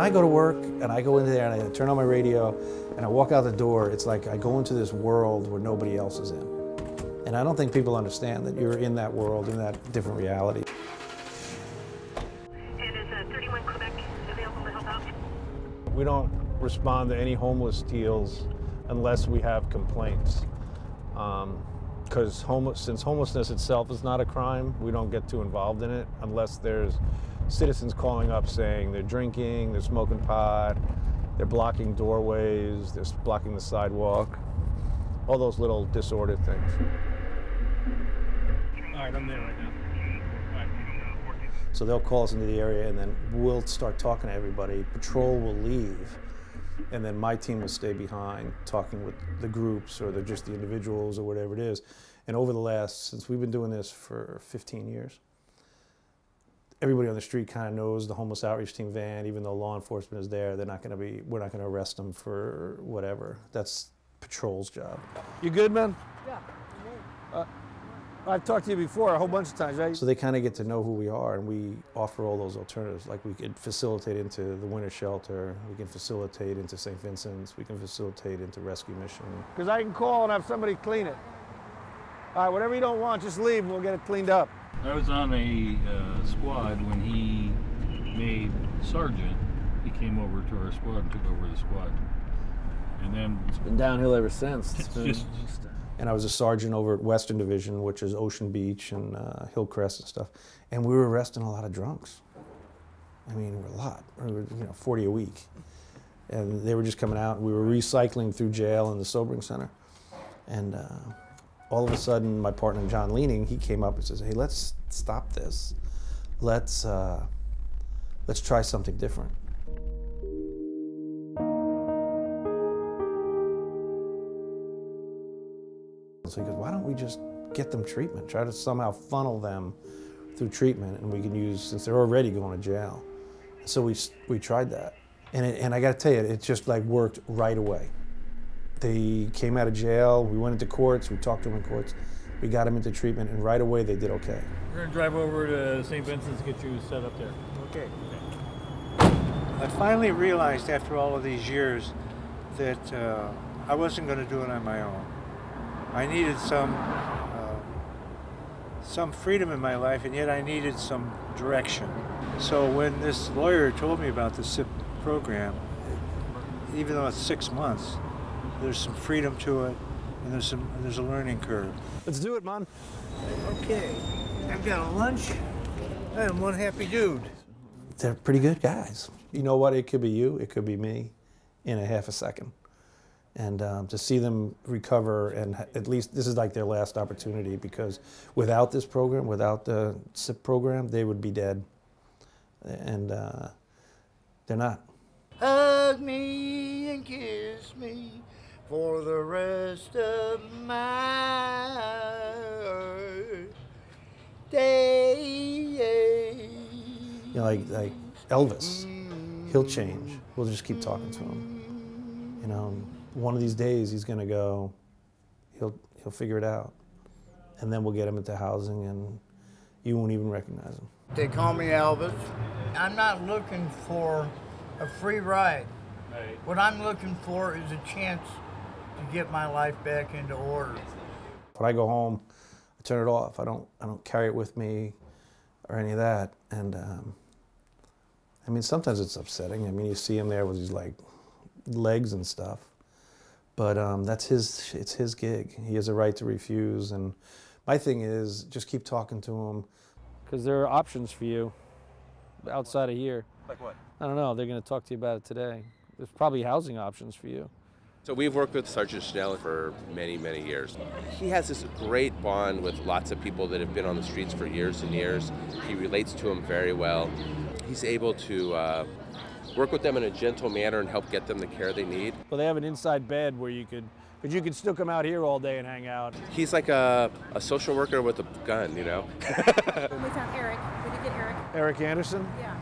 I go to work and I go into there and I turn on my radio and I walk out the door, it's like I go into this world where nobody else is in. And I don't think people understand that you're in that world, in that different reality. And is 31 Quebec available to help out? We don't respond to any homeless deals unless we have complaints. Because since homelessness itself is not a crime, we don't get too involved in it unless there's citizens calling up saying they're drinking, they're smoking pot, they're blocking doorways, they're blocking the sidewalk, all those little disordered things. All right, I'm there right now. All right. So they'll call us into the area and then we'll start talking to everybody. Patrol will leave. And then my team will stay behind talking with the groups or just the individuals or whatever it is. And over the since we've been doing this for 15 years, everybody on the street kind of knows the homeless outreach team van. Even though law enforcement is there, we're not going to arrest them for whatever. That's patrol's job. You good, man? Yeah. I've talked to you before a whole bunch of times, right? So they kind of get to know who we are, and we offer all those alternatives. Like we could facilitate into the winter shelter, we can facilitate into St. Vincent's, we can facilitate into rescue mission. Because I can call and have somebody clean it. All right, whatever you don't want, just leave and we'll get it cleaned up. I was on a squad when he made sergeant. He came over to our squad and took over the squad. And then It's been downhill ever since. it's just And I was a sergeant over at Western Division, which is Ocean Beach and Hillcrest and stuff. And we were arresting a lot of drunks. I mean, a lot. We were, 40 a week. And they were just coming out. We were recycling through jail and the sobering center. And all of a sudden, my partner, John Leaning, he came up and says, hey, let's stop this. Let's try something different. So he goes, why don't we just get them treatment? Try to somehow funnel them through treatment, and we can use, since they're already going to jail. So we tried that. And I got to tell you, it just like worked right away. They came out of jail, we went into courts, we talked to them in courts, we got them into treatment, and right away they did okay. we're going to drive over to St. Vincent's to get you set up there. Okay. I finally realized after all of these years that I wasn't going to do it on my own. I needed some freedom in my life, and yet I needed some direction. So when this lawyer told me about the SIP program, even though it's 6 months, there's some freedom to it, and there's a learning curve. Let's do it, man. Okay, I've got a lunch. I am one happy dude. They're pretty good guys. You know what? It could be you, it could be me in a half a second. And to see them recover, and at least this is like their last opportunity, because without this program, without the SIP program, they would be dead. And they're not. Hug me and kiss me for the rest of my days. Like Elvis, he'll change. We'll just keep talking to him. One of these days he's gonna go, he'll figure it out. And then we'll get him into housing and you won't even recognize him. They call me Elvis. I'm not looking for a free ride. Right. What I'm looking for is a chance to get my life back into order. When I go home, I turn it off. I don't carry it with me or any of that. And I mean, sometimes it's upsetting. I mean, you see him there with his like legs and stuff. But it's his gig. He has a right to refuse. And my thing is, just keep talking to him. Because there are options for you outside of here. Like what? I don't know. They're going to talk to you about it today. There's probably housing options for you. So we've worked with Sergeant Schnell for many, many years. He has this great bond with lots of people that have been on the streets for years and years. He relates to them very well. He's able to work with them in a gentle manner and help get them the care they need. Well, they have an inside bed where you could still come out here all day and hang out. He's like a social worker with a gun, We found Eric. We did get Eric. Eric Anderson? Yeah.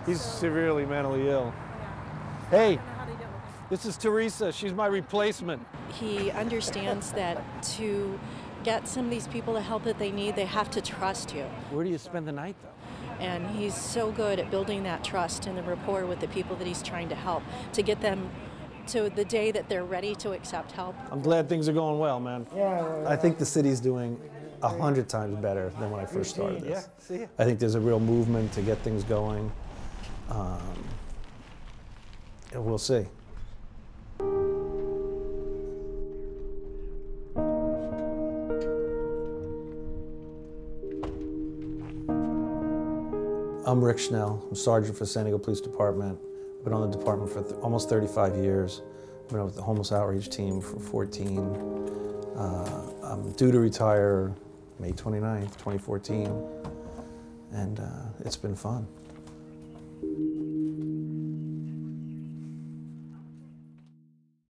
He's severely mentally ill. Yeah. Hey, I don't know how they dealt with him. this is Teresa. She's my replacement. He understands that to get some of these people the help that they need, they have to trust you. Where do you spend the night, though? And he's so good at building that trust and the rapport with the people that he's trying to help to get them to the day that they're ready to accept help. I'm glad things are going well, man. I think the city's doing 100 times better than when I first started this. I think there's a real movement to get things going. And we'll see. I'm Rick Schnell. I'm Sergeant for San Diego Police Department. I've been on the department for almost 35 years. I've been with the homeless outreach team for 14. I'm due to retire May 29th, 2014, and it's been fun.